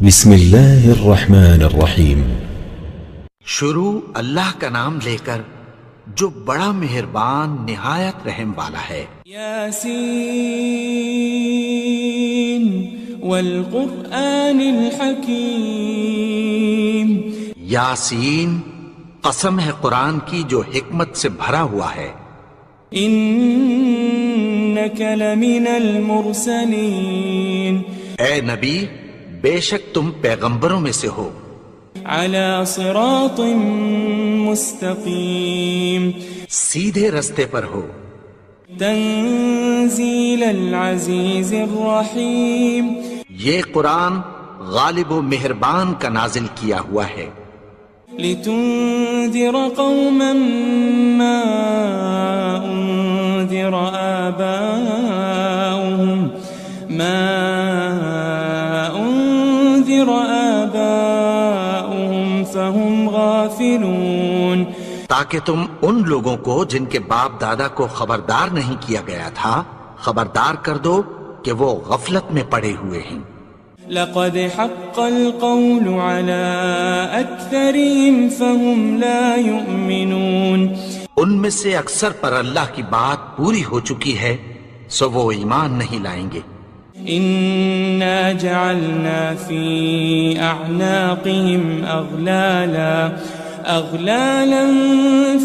بسم اللہ الرحمن الرحیم۔ شروع اللہ کا نام لے کر جو بڑا مہربان نہایت رحم والا ہے۔ یاسین والقرآن الحکیم۔ یاسین، قسم ہے قرآن کی جو حکمت سے بھرا ہوا ہے۔ انک لمن المرسلین۔ اے نبی، بے شک تم پیغمبروں میں سے ہو۔ علی صراط مستقیم۔ سیدھے رستے پر ہو۔ تنزیل العزیز الرحیم۔ یہ قرآن غالب و مہربان کا نازل کیا ہوا ہے۔ لتنذر قوما ما انذر آباؤهم فهم غافلون۔ تاکہ تم ان لوگوں کو جن کے باپ دادا کو خبردار نہیں کیا گیا تھا خبردار کر دو کہ وہ غفلت میں پڑے ہوئے ہیں۔ لقد حق القول على اکثرهم فهم لا يؤمنون۔ ان میں سے اکثر پر اللہ کی بات پوری ہو چکی ہے سو وہ ایمان نہیں لائیں گے۔ انا جعلنا في اعناقهم اغلالا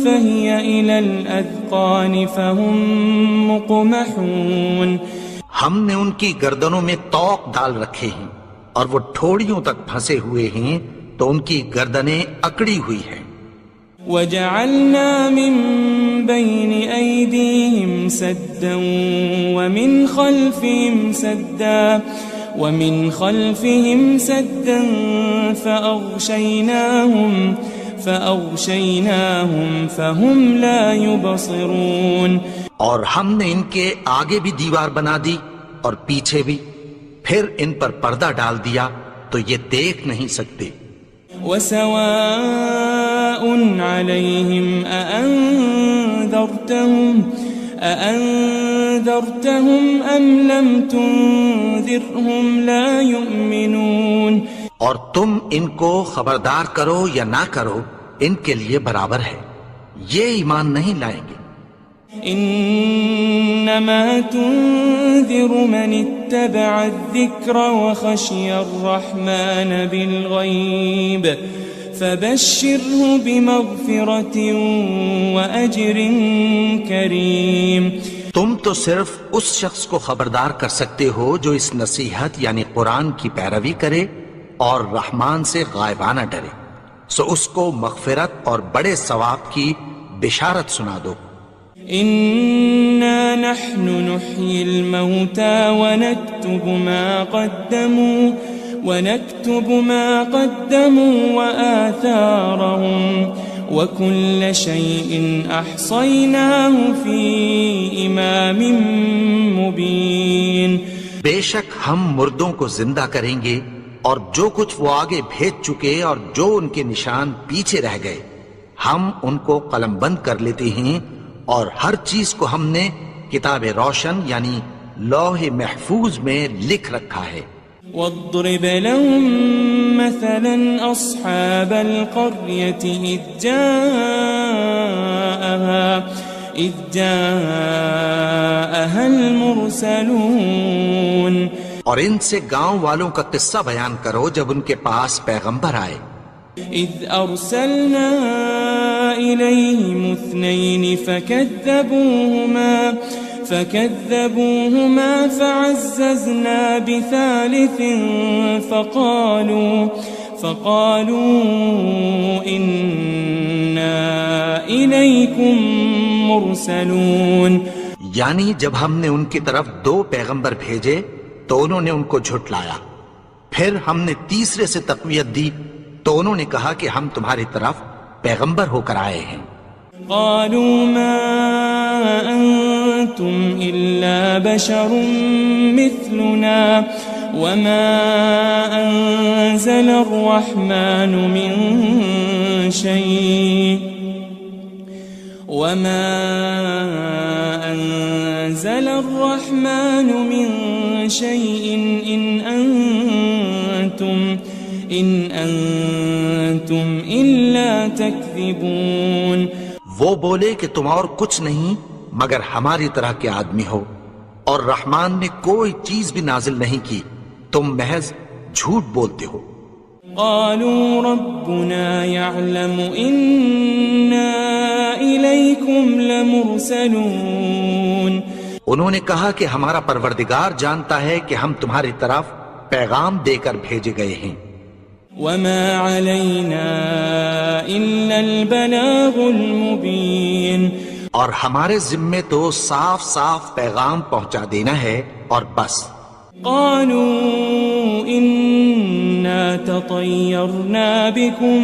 فهي الى الاذقان فهم مقمحون۔ ہم نے ان کی گردنوں میں طوق ڈال رکھے ہیں اور وہ ٹھوڑیوں تک پھنسے ہوئے ہیں تو ان کی گردنیں اکڑی ہوئی ہیں۔ وجعلنا من بين أيديهم سدا ومن خلفهم سدا فأغشيناهم فهم لا يبصرون۔ اور ہم نے ان کے آگے بھی دیوار بنا دی اور پیچھے بھی، پھر ان پر پردہ ڈال دیا تو یہ دیکھ نہیں سکتے۔ وسواء عليهم أأنذرتهم أم لم تنذرهم لا يؤمنون۔ اور تم ان کو خبردار کرو یا نہ کرو ان کے لیے برابر ہے، یہ ایمان نہیں لائیں گے۔ انما تنذر من اتبع الذکر وخشی الرحمن بالغیب فبشره بمغفرة وأجر کریم۔ تم تو صرف اس شخص کو خبردار کر سکتے ہو جو اس نصیحت یعنی قرآن کی پیروی کرے اور رحمان سے غائبانہ ڈرے، سو اس کو مغفرت اور بڑے ثواب کی بشارت سنا دو۔ انا نحن نحيي الموتى ونكتب ما قدموا وآثارهم وكل شيء احصيناه في امام مبين۔ بے شک ہم مردوں کو زندہ کریں گے اور جو کچھ وہ آگے بھیج چکے اور جو ان کے نشان پیچھے رہ گئے ہم ان کو قلم بند کر لیتے ہیں، اور ہر چیز کو ہم نے کتاب روشن یعنی لوح محفوظ میں لکھ رکھا ہے۔ واضرب لهم مثلا أصحاب القرية إذ جاءها المرسلون۔ اور ان سے گاؤں والوں کا قصہ بیان کرو جب ان کے پاس پیغمبر آئے۔ إذ أرسلنا إليهم اثنين فكذبوهما فعززنا بثالث فقالوا إنا إليكم مرسلون۔ یعنی جب ہم نے ان کی طرف 2 پیغمبر بھیجے تو انہوں نے ان کو جھٹلایا، پھر ہم نے تیسرے سے تقویت دی تو انہوں نے کہا کہ ہم تمہاری طرف پیغمبر ہو کر آئے ہیں۔ قالوا ما أنتم إلا بشر مثلنا وما أنزل الرحمن من شيء إن أنتم إن أنتم إلا تكذبون. وہ بولے کہ تم اور کچھ نہیں مگر ہماری طرح کے آدمی ہو، اور رحمان نے کوئی چیز بھی نازل نہیں کی، تم محض جھوٹ بولتے ہو. قالوا ربنا يعلم إنا إليكم لمرسلون. انہوں نے کہا کہ ہمارا پروردگار جانتا ہے کہ ہم تمہاری طرف پیغام دے کر بھیجے گئے ہیں. وما علينا إلا البلاغ المبين. اور ہمارے ذمے تو صاف صاف پیغام پہنچا دینا ہے اور بس. قالوا إنا تطيرنا بكم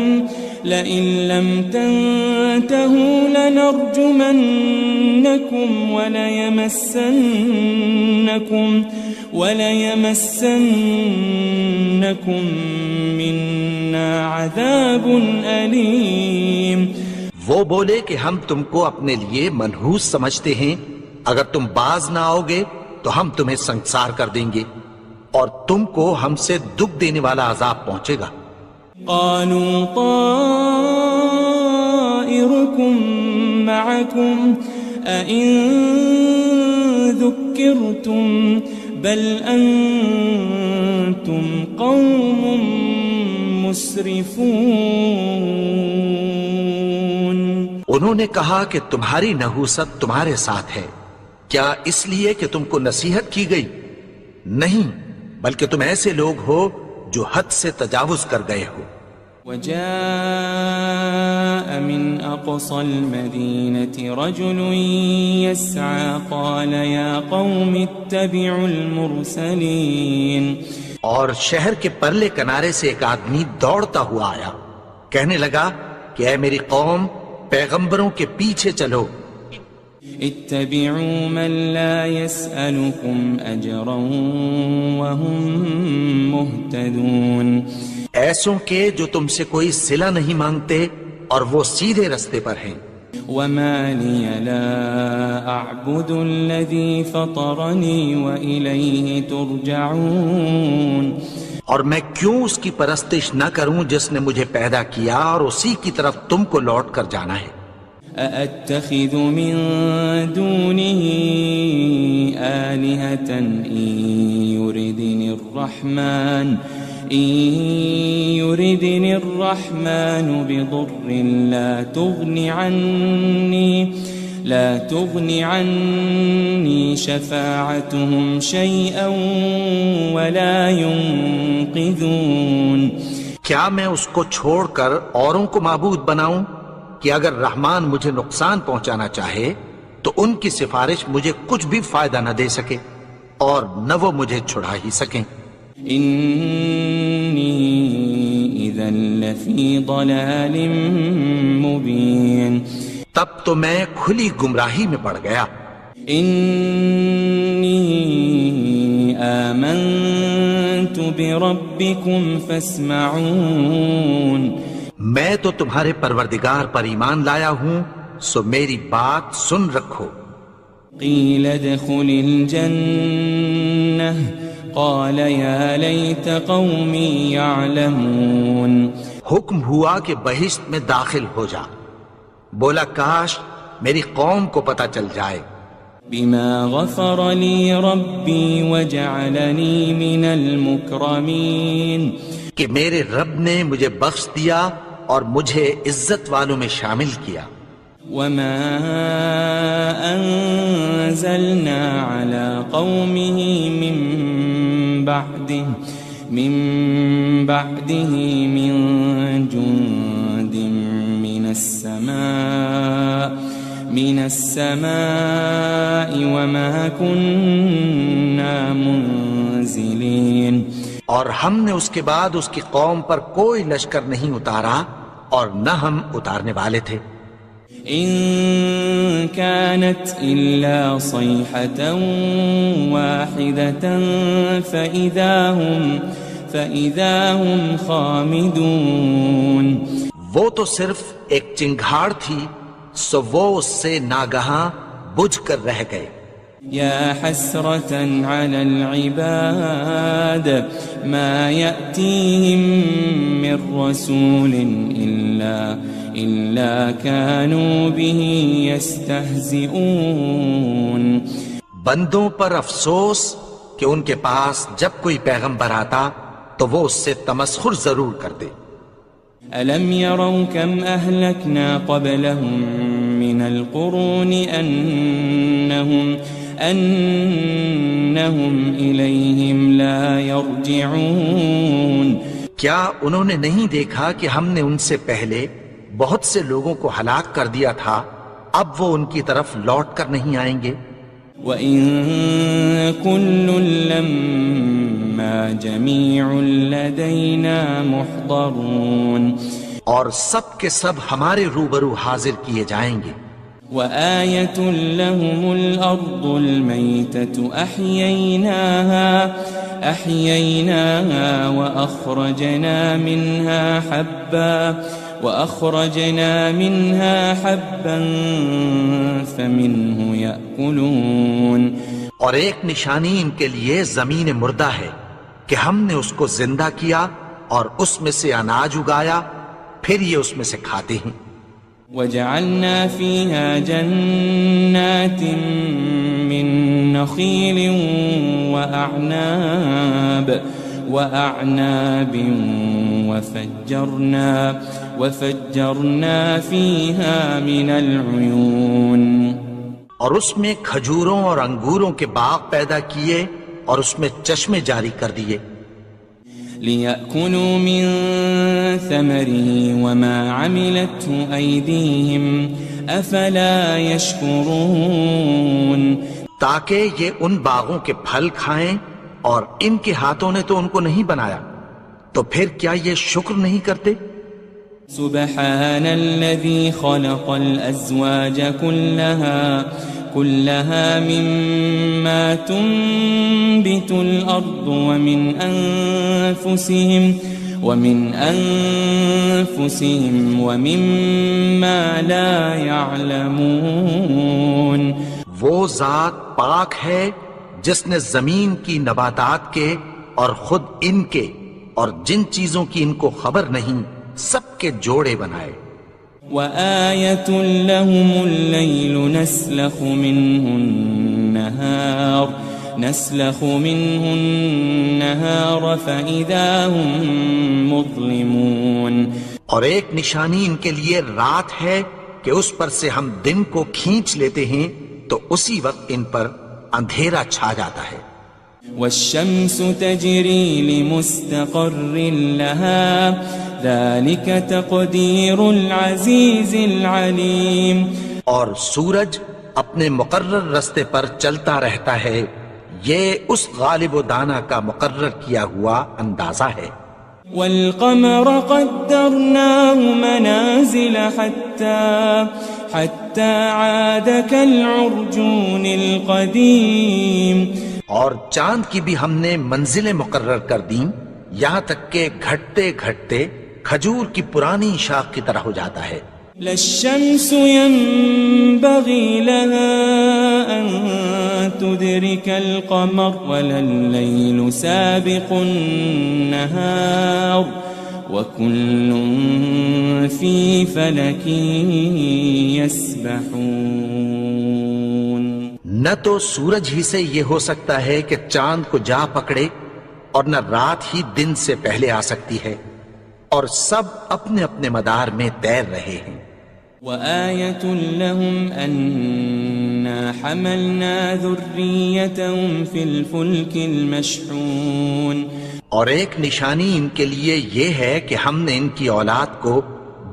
لئن لم تنتهوا لنرجمنكم وليمسنكم منا عذاب أليم. وہ بولے کہ ہم تم کو اپنے لیے منحوس سمجھتے ہیں، اگر تم باز نہ آؤ گے تو ہم تمہیں سنسار کر دیں گے اور تم کو ہم سے دکھ دینے والا عذاب پہنچے گا. قالوا طائركم معكم أئن ذكرتم بل أنتم قوم مسرفون. انہوں نے کہا کہ تمہاری نحوست تمہارے ساتھ ہے، کیا اس لیے کہ تم کو نصیحت کی گئی؟ نہیں، بلکہ تم ایسے لوگ ہو جو حد سے تجاوز کر گئے ہو. وجاء من أقصى المدينة رجل يسعى قال يا قوم اتبعوا المرسلين. اور شہر کے پرلے کنارے سے ایک آدمی دوڑتا ہوا آیا، کہنے لگا کہ اے میری قوم، پیغمبروں کے پیچھے چلو. اتبعوا من لا يسألكم أجرا وهم مهتدون. ایسوں کے جو تم سے کوئی صلہ نہیں مانگتے اور وہ سیدھے رستے پر ہیں. وما لي لا أعبد الذي فطرني وإليه ترجعون. اور میں کیوں اس کی پرستش نہ کروں جس نے مجھے پیدا کیا اور اسی کی طرف تم کو لوٹ کر جانا ہے. أأتخذ من دونه آلهة إن يردني الرحمن بضر لا تغني عني شفاعتهم شيئا ولا ينقذون. کیا میں اس کو چھوڑ کر اوروں کو معبود بناؤں کہ اگر رحمان مجھے نقصان پہنچانا چاہے تو ان کی سفارش مجھے کچھ بھی فائدہ نہ دے سکے اور نہ وہ مجھے چھڑا ہی سکیں. إني إذا لفي ضلال مبين. تب تو میں کھلی گمراہی میں پڑ گیا. إني آمنت بربكم فاسمعون. میں تو تمہارے پروردگار پر ایمان لایا ہوں، سو میری بات سن رکھو. قيل ادخل الجنة قال يا ليت قومي يعلمون. حکم ہوا کہ بہشت میں داخل ہو جا. بولا کاش میری قوم کو پتہ چل جائے. بما غفر لي ربي وجعلني من المكرمين. کہ میرے رب نے مجھے بخش دیا اور مجھے عزت والوں میں شامل کیا. وما أنزلنا على قومه من بعده من جند من السماء وما كنا منزلين. اور ہم نے اس کے بعد اس کی قوم پر کوئی لشکر نہیں اتارا اور نہ ہم اتارنے والے تھے. إن كانت إلا صيحة واحدة فإذا هم خامدون. وہ تو صرف ایک چنگھاڑ تھی، سو وہ اس سے ناگہاں بجھ کر رہ گئے. يا حسرة على العباد ما يأتيهم من رسول إلا كانوا به يستهزئون. بندوں پر افسوس کہ ان کے پاس جب کوئی پیغمبر آتا تو وہ اس سے تمسخر ضرور کرتے. ألم يروا كم أهلكنا قبلهم من القرون أنهم إليهم لا يرجعون. کیا انہوں نے نہیں دیکھا کہ ہم نے ان سے پہلے بہت سے لوگوں کو ہلاک کر دیا تھا، اب وہ ان کی طرف لوٹ کر نہیں آئیں گے. وَإِن كُلٌّ لَمَّا جَمِيعٌ لَدَيْنَا مُحْضَرُونَ. اور سب کے سب ہمارے روبرو حاضر کیے جائیں گے. وَآيَةٌ لَهُمُ الْأَرْضُ الْمَيْتَةُ أَحْيَيْنَاهَا وَأَخْرَجْنَا مِنْهَا حَبًّا فَمِنْهُ يَأْكُلُونَ. اور ایک نشانی ان کے لیے زمین مردہ ہے کہ ہم نے اس کو زندہ کیا اور اس میں سے اناج اگایا، پھر یہ اس میں سے کھاتے ہیں. وَجَعَلْنَا فِيهَا جَنَّاتٍ مِّن نَخِيلٍ وَأَعْنَابٍ وَفَجَّرْنَا فِيهَا مِنَ الْعُيُونِ. اور اس میں کھجوروں اور انگوروں کے باغ پیدا کیے اور اس میں چشمے جاری کر دیے. لِيَأْكُلُوا مِن ثَمَرِهِ وَمَا عَمِلَتْهُ أَيْدِيهِمْ أَفَلَا يَشْكُرُونَ. تاکہ یہ ان باغوں کے پھل کھائیں اور ان کے ہاتھوں نے تو ان کو نہیں بنایا، تو پھر کیا یہ شکر نہیں کرتے؟ سبحان الذي خلق الأزواج كلها مما تنبت الأرض ومن أنفسهم ومما لا يعلمون. وہ ذات پاک ہے جس نے زمین کی نباتات کے اور خود ان کے اور جن چیزوں کی ان کو خبر نہیں سب کے جوڑے بنائے. وَآيَةٌ لَهُمُ اللَّيْلُ نَسْلَخُ مِنْهُ النَّهَارَ فَإِذَا هُمْ مُظْلِمُونَ. اور ایک نشانی ان کے لیے رات ہے کہ اس پر سے ہم دن کو کھینچ لیتے ہیں تو اسی وقت ان پر اندھیرا چھا جاتا ہے. وَالشَّمْسُ تَجْرِي لِمُسْتَقَرٍّ لَهَا ذَلِكَ تَقْدِيرُ الْعَزِيزِ الْعَلِيمِ. اور سورج اپنے مقرر رستے پر چلتا رہتا ہے، یہ اس غالب و دانا کا مقرر کیا ہوا اندازہ ہے. وَالْقَمَرَ قَدَّرْنَاهُ مَنَازِلَ حَتَّى عَادَ كَالْعُرْجُونِ الْقَدِيمِ. اور چاند کی بھی ہم نے منزلیں مقرر کر دیں، یہاں تک کہ گھٹتے گھٹتے کھجور کی پرانی شاخ کی طرح ہو جاتا ہے. لا الشمس ينبغي لها أن تدرك القمر ولا الليل سابق النهار وكل في فلك يسبحون. نہ تو سورج ہی سے یہ ہو سکتا ہے کہ چاند کو جا پکڑے، اور نہ رات ہی دن سے پہلے آ سکتی ہے، اور سب اپنے اپنے مدار میں تیر رہے ہیں. وَآيَةٌ لَهُمْ أَنَّا حَمَلْنَا ذُرِّيَّتَهُمْ فِي الْفُلْكِ الْمَشْحُونِ. اور ایک نشانی ان کے لیے یہ ہے کہ ہم نے ان کی اولاد کو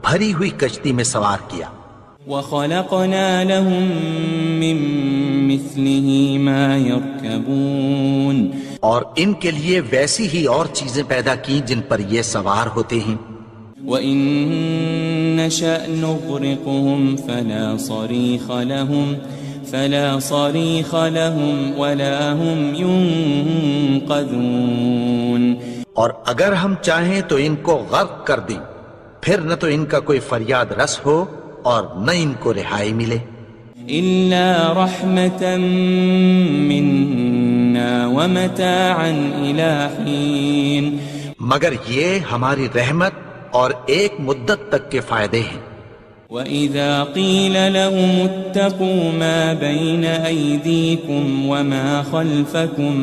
بھری ہوئی کشتی میں سوار کیا. وَخَلَقْنَا لَهُم مِّن مِّثْلِهِ مَا يَرْكَبُونَ. اور ان کے لیے ویسی ہی اور چیزیں پیدا کی جن پر یہ سوار ہوتے ہیں. وَإِن نَّشَأْ نُغْرِقْهُمْ فَلَا صَرِيخَ لَهُمْ وَلَا هُمْ يُنقَذُونَ. اور اگر ہم چاہیں تو ان کو غرق کر دیں، پھر نہ تو ان کا کوئی فریاد رس ہو اور نہ ان کو رہائی ملے. إلا رحمة منا ومتاعا إلى حين مگر یہ ہماری رحمت اور ایک مدت تک کے فائدے ہیں. وَإِذَا قِيلَ لَهُمُ اتَّقُوا مَا بَيْنَ أَيْدِيكُمْ وَمَا خَلْفَكُمْ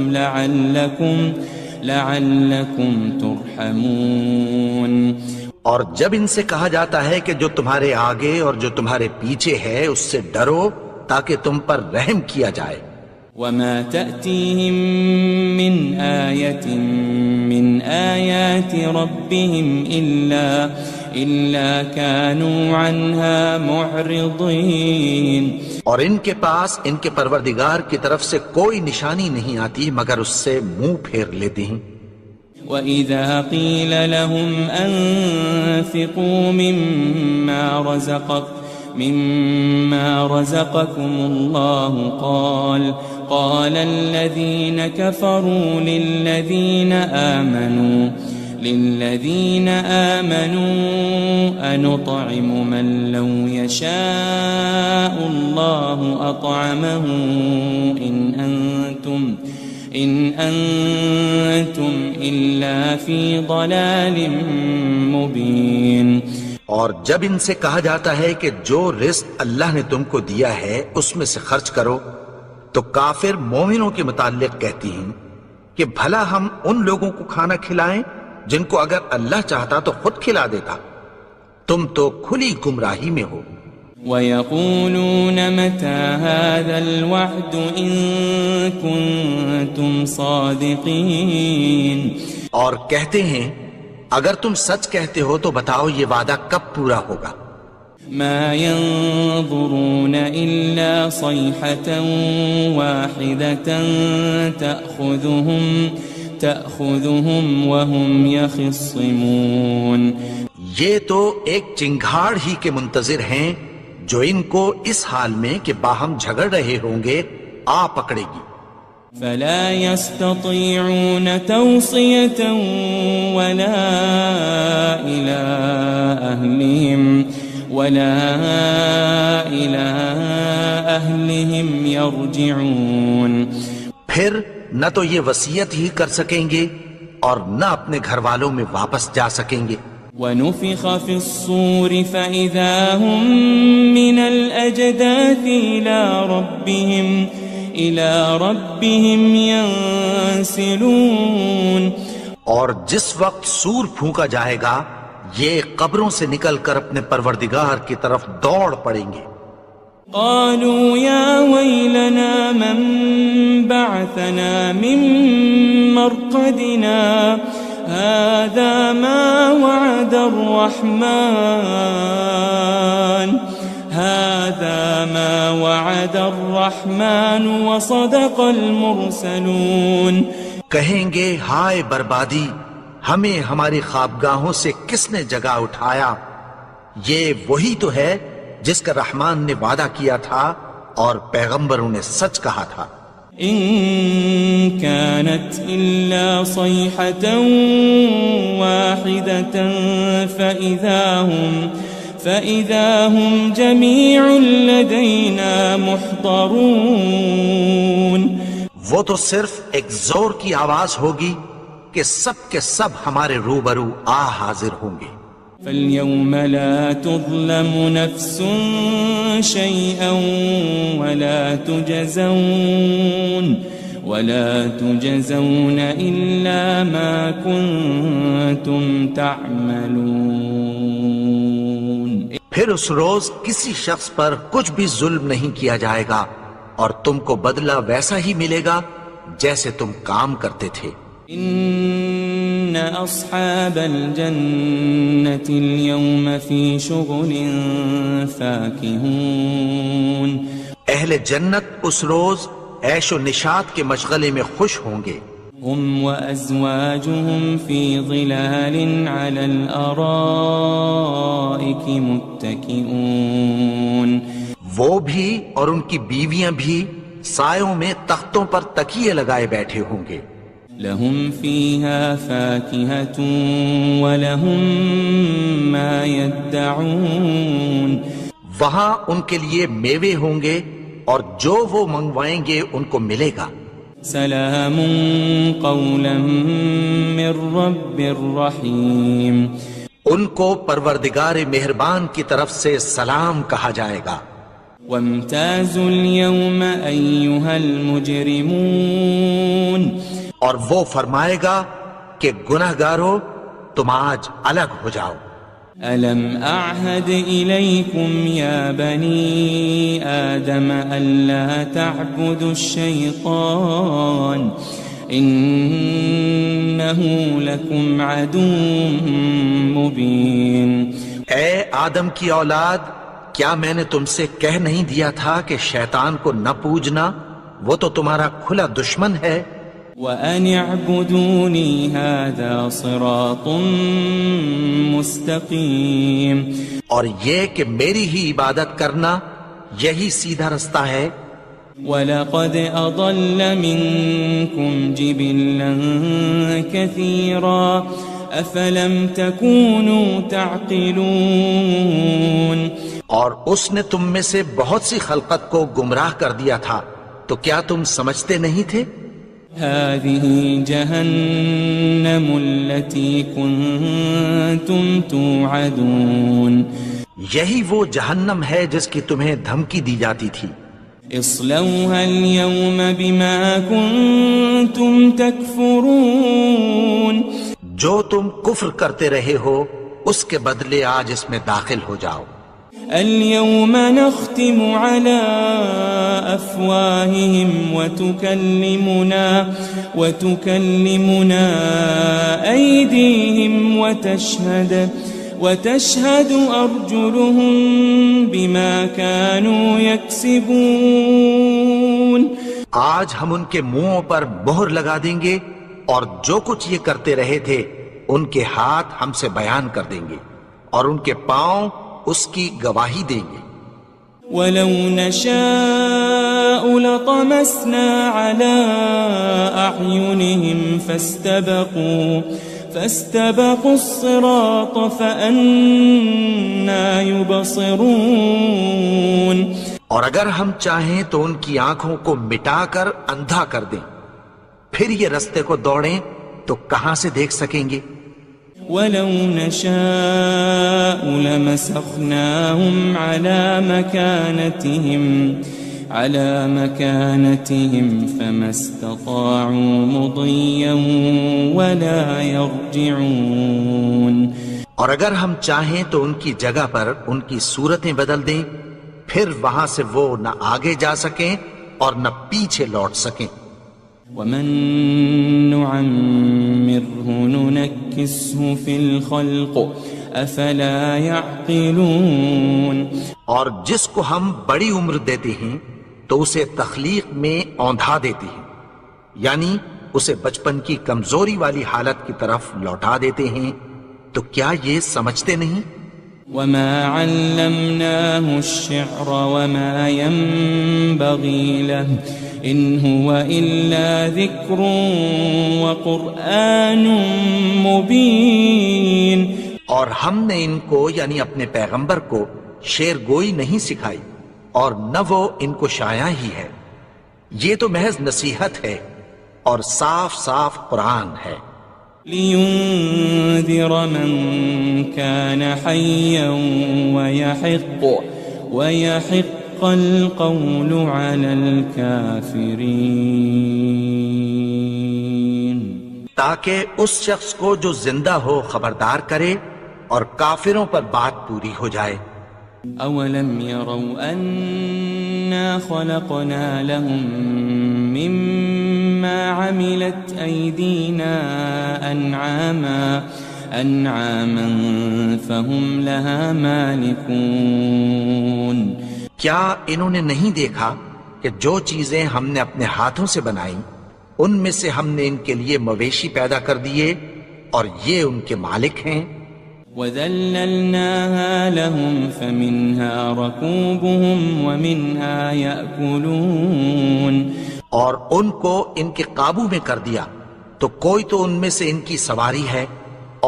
لَعَلَّكُمْ تُرْحَمُونَ. اور جب ان سے کہا جاتا ہے کہ جو تمہارے آگے اور جو تمہارے پیچھے ہے اس سے ڈرو تاکہ تم پر رحم کیا جائے. وَمَا تَأْتِيهِم مِّنْ آيَةٍ مِّنْ آيَاتِ رَبِّهِمْ إِلَّا كَانُوا عَنْهَا مُعْرِضِينَ. اور ان کے پاس ان کے پروردگار کی طرف سے کوئی نشانی نہیں آتی مگر اس سے منہ پھیر لیتے ہیں. وَإِذَا قِيلَ لَهُمْ أَنفِقُوا مِمَّا رَزَقَكُمُ اللَّهُ قَالَ الَّذِينَ كَفَرُوا لِلَّذِينَ آمَنُوا أَنُطْعِمُ مَن لَّوْ يَشَاءُ اللَّهُ أَطْعَمَهُ إِنْ أَنْتُمْ إِلَّا فِي ضَلَالٍ مُبِينٍ. اور جب ان سے کہا جاتا ہے کہ جو رزق اللہ نے تم کو دیا ہے اس میں سے خرچ کرو تو کافر مومنوں کے متعلق کہتی ہیں کہ بھلا ہم ان لوگوں کو کھانا کھلائیں جن کو اگر اللہ چاہتا تو خود کھلا دیتا. تم تو کھلی گمراہی میں ہو. وَيَقُولُونَ مَتَى هَذَا الْوَعْدُ إِن كُنتُمْ صَادِقِينَ. اور کہتے ہیں اگر تم سچ کہتے ہو تو بتاؤ یہ وعدہ کب پورا ہوگا. مَا يَنظُرُونَ إِلَّا صَيْحَةً وَاحِدَةً تَأْخُذُهُمْ وَهُمْ يَخِصِّمُونَ. یہ تو ایک چنگھاڑ ہی کے منتظر ہیں جو ان کو اس حال میں کہ باہم جھگڑ رہے ہوں گے آ پکڑے گی. فلا يستطيعون توصية ولا إلى أهلهم يرجعون. پھر نہ تو یہ وصیت ہی کر سکیں گے اور نہ اپنے گھر والوں میں واپس جا سکیں گے. وَنُفِخَ فِي الصُّورِ فَإِذَا هُم مِّنَ الْأَجْدَاثِ إِلَى رَبِّهِمْ يَنسِلُونَ. اور جس وقت سور پھونکا جائے گا یہ قبروں سے نکل کر اپنے پروردگار کی طرف دوڑ پڑیں گے. قالوا يا ويلنا من بعثنا من مرقدنا هذا ما وعد الرحمن وصدق المرسلون. کہیں گے ہائے بربادی ہمیں ہماری خوابگاہوں سے کس نے جگا اٹھایا. یہ وہی تو ہے جس کا رحمان نے وعدہ کیا تھا اور پیغمبروں نے سچ کہا تھا. إن كانت إلا صيحة واحدة فإذا هم جميع لدينا محضرون. وہ تو صرف ایک زور کی آواز ہوگی کہ سب کے سب ہمارے روبرو حاضر ہوں گے. فَالْيَوْمَ لَا تُظْلَمُ نَفْسٌ شَيْئًا وَلَا تُجَزَوْنَ إِلَّا مَا كُنتُمْ تَعْمَلُونَ. پھر اس روز کسی شخص پر کچھ بھی ظلم نہیں کیا جائے گا اور تم کو بدلہ ویسا ہی ملے گا جیسے تم کام کرتے تھے. إن أصحاب الجنة اليوم في شغل فاكهون. اہل جنت اس روز عیش و نشاط کے مشغلے میں خوش ہوں گے. هم وأزواجهم في ظلال على الأرائك متكئون. وہ بھی اور ان کی بیویاں بھی سایوں میں تختوں پر تکیے لگائے بیٹھے ہوں گے. لهم فيها فاكهة ولهم ما يدعون. وہاں ان کے لیے میوے ہوں گے اور جو وہ منگوائیں گے ان کو ملے گا۔ سلام قولا من رب الرحیم، ان کو پروردگار مہربان کی طرف سے سلام کہا جائے گا۔ وامتازوا اليوم ایھا المجرمون، اور وہ فرمائے گا کہ گنہگارو تم آج الگ ہو جاؤ۔ ألم أعهد إليكم يا بني آدم ألا تعبدوا الشيطان إنه لكم عدو مبين۔ اے آدم کی اولاد، کیا میں نے تم سے کہہ نہیں دیا تھا کہ شیطان کو نہ پوجنا، وہ تو تمہارا کھلا دشمن ہے۔ وَأَنِ اعْبُدُونِي هَذَا صِرَاطٌ مُسْتَقِيمٌ، اور یہ کہ میری ہی عبادت کرنا یہی سیدھا رستہ ہے۔ وَلَقَدْ أَضَلَّ مِنكُمْ جِبِلًّا كَثِيرًا أَفَلَمْ تَكُونُوا تَعْقِلُونَ، اور اس نے تم میں سے بہت سی خلقت کو گمراہ کر دیا تھا، تو کیا تم سمجھتے نہیں تھے؟ هذه جهنم التي كنتم توعدون، یہی وہ جہنم ہے جس کی تمہیں دھمکی دی جاتی تھی۔ اصلوها اليوم بما كنتم تكفرون، جو تم کفر کرتے رہے ہو اس کے بدلے آج اس میں داخل ہو جاؤ۔ اليوم نختم على أفواههم وتكلمنا أيديهم وتشهد أرجلهم بما كانوا يكسبون۔ آج ہم ان کے منہوں پر مہر لگا دیں گے اور جو کچھ یہ کرتے رہے تھے ان کے ہاتھ ہم سے بیان کر دیں گے اور ان کے پاؤں اس کی گواہی دیں گے۔ وَلَوْ نَشَاءُ لَطَمَسْنَا عَلَىٰ أَعْيُنِهِمْ فَاسْتَبَقُوا الصِّرَاطَ فَأَنَّىٰ يُبْصِرُونَ، اور اگر ہم چاہیں تو ان کی آنکھوں کو مٹا کر اندھا کر دیں، پھر یہ رستے کو دوڑیں تو کہاں سے دیکھ سکیں گے؟ وَلَوْ نَشَاءُ لَمَسَخْنَاهُمْ عَلَى مَكَانَتِهِمْ فَمَا اسْتَطَاعُوا مُضِيًّا وَلَا يَرْجِعُونَ، اور اگر ہم چاہیں تو ان کی جگہ پر ان کی صورتیں بدل دیں، پھر وہاں سے وہ نہ آگے جا سکیں اور نہ پیچھے لوٹ سکیں۔ وَمَن نُعَمِّرْهُ نُنَكِّسْهُ فِي الْخَلْقِ أَفَلَا يَعْقِلُونَ، اور جس کو ہم بڑی عمر دیتے ہیں تو اسے تخلیق میں اوندھا دیتے ہیں، یعنی اسے بچپن کی کمزوری والی حالت کی طرف لوٹا دیتے ہیں، تو کیا یہ سمجھتے نہیں؟ وَمَا عَلَّمْنَاهُ الشِّعْرَ وَمَا يَنبَغِي لَهُ إِنْ هُوَ إِلَّا ذِكْرٌ وَقُرْآنٌ مُبِينٌ، اور ہم نے ان کو یعنی اپنے پیغمبر کو شعر گوئی نہیں سکھائی اور نہ وہ ان کو شایع ہی ہے، یہ تو محض نصیحت ہے اور صاف صاف قرآن ہے۔ لِيُنذِرَ مَن كَانَ حَيًّا وَيَحِقَّ الْقَوْلُ عَلَى الْكَافِرِينَ، تاکہ اس شخص کو جو زندہ ہو خبردار کرے اور کافروں پر بات پوری ہو جائے۔ أَوَلَمْ يَرَوْا أَنَّا خَلَقْنَا لَهُم مِّمَّا عَمِلَتْ أَيْدِينَا أَنْعَامًا فَهُمْ لَهَا مَالِكُونَ، کیا انہوں نے نہیں دیکھا کہ جو چیزیں ہم نے اپنے ہاتھوں سے بنائیں ان میں سے ہم نے ان کے لیے مویشی پیدا کر دیے اور یہ ان کے مالک ہیں۔ وَذَلَّلْنَاهَا لَهُمْ فَمِنْهَا رَكُوبُهُمْ وَمِنْهَا يَأْكُلُونَ، اور ان کو ان کے قابو میں کر دیا تو کوئی تو ان میں سے ان کی سواری ہے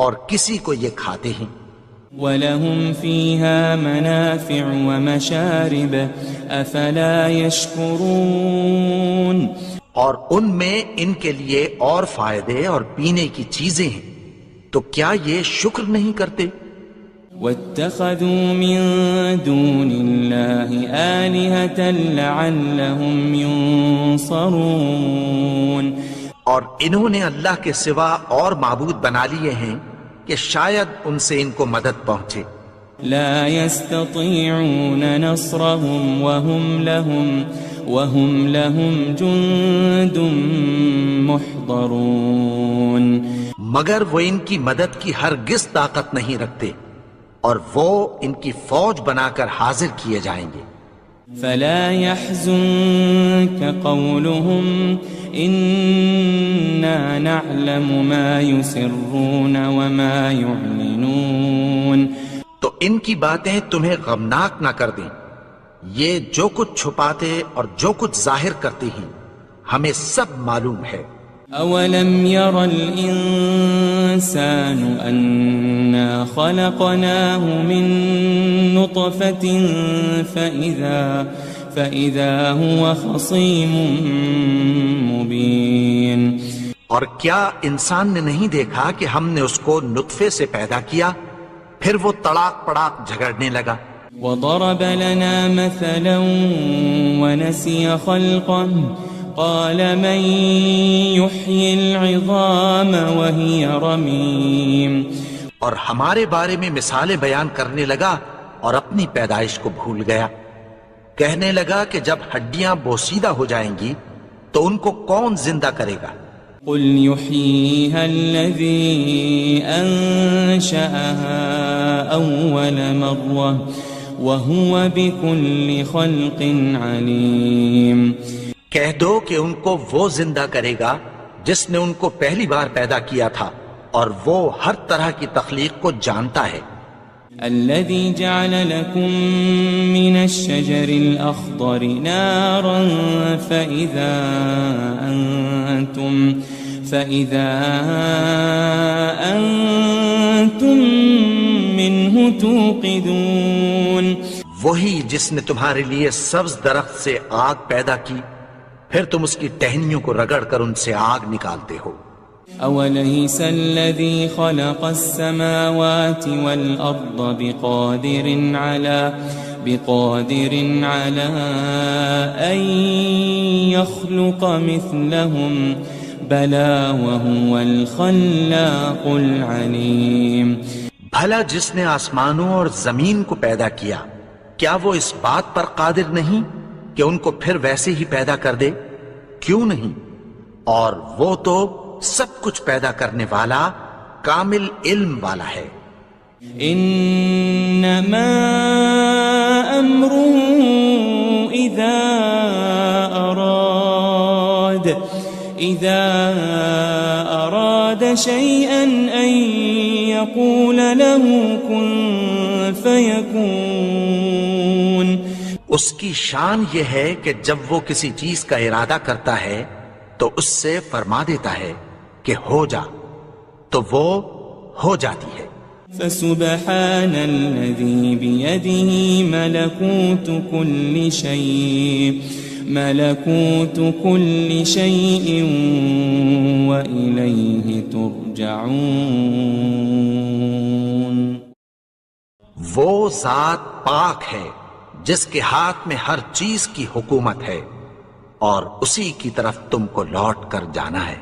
اور کسی کو یہ کھاتے ہیں۔ وَلَهُمْ فِيهَا مَنَافِعُ وَمَشَارِبُ أَفَلَا يَشْكُرُونَ اور ان میں ان کے لیے اور فائدے اور پینے کی چیزیں ہیں، تو کیا یہ شکر نہیں کرتے؟ وَاتَّخَذُوا مِن دُونِ اللَّهِ آلِهَةً لَعَلَّهُمْ يُنصَرُونَ اور انہوں نے اللہ کے سوا اور معبود بنا لیے ہیں کہ شاید ان سے ان کو مدد پہنچے۔ لا يستطيعون نصرهم وهم لهم جند محضرون مگر وہ ان کی مدد کی ہرگز طاقت نہیں رکھتے، اور وہ ان کی فوج بنا کر حاضر کیے جائیں گے۔ فلا يحزنك قولهم إنا نعلم ما يسرون وما يعلنون تو ان کی باتیں تمہیں غمناک نہ کر دیں، یہ جو کچھ چھپاتے اور جو کچھ ظاہر کرتے ہیں ہمیں سب معلوم ہے۔ أولم ير الإنسان أنا خلقناه من نطفة فإذا هو خصيم مبين اور کیا انسان نے نہیں دیکھا کہ ہم نے اس کو نطفے سے پیدا کیا، پھر وہ تڑاک پڑاک جھگڑنے لگا۔ وضرب لنا مثلا ونسي خلقه قال من يحيي العظام وهي رميم اور ہمارے بارے میں مثالیں بیان کرنے لگا اور اپنی پیدائش کو بھول گیا، کہنے لگا کہ جب ہڈیاں بوسیدہ ہو جائیں گی تو ان کو کون زندہ کرے گا؟ قل يحييها الذي أنشأها أول مرة وهو بكل خلق عليم کہہ دو کہ ان کو وہ زندہ کرے گا جس نے ان کو پہلی بار پیدا کیا تھا، اور وہ ہر طرح کی تخلیق کو جانتا ہے۔ الذي جعل لكم من الشجر الأخضر نارا فإذا أنتم منه توقدون وہی جس نے تمہارے لیے سبز درخت سے آگ پیدا کی، پھر تم اس کی ٹہنیوں کو رگڑ کر ان سے آگ نکالتے ہو۔ أوليس الذي خلق السماوات والأرض بقادر على أن يخلق مثلهم بلى وهو الخلاق العليم بھلا جس نے آسمانوں اور زمین کو پیدا کیا، کیا وہ اس بات پر قادر نہیں کہ ان کو پھر ویسے ہی پیدا کر دے؟ کیوں نہیں؟ اور وہ تو سب کچھ پیدا کرنے والا، کامل علم والا ہے۔ انما امره اذا اراد شيئا ان يقول له كن فيكون اس کی شان یہ ہے کہ جب وہ کسی چیز کا ارادہ کرتا ہے تو اس سے فرما دیتا ہے کہ ہو جا، تو وہ ہو جاتی ہے۔ فسبحان الذي بيده ملكوت كل شيء وإليه ترجعون وہ ذات پاک ہے جس کے ہاتھ میں ہر چیز کی حکومت ہے، اور اسی کی طرف تم کو لوٹ کر جانا ہے۔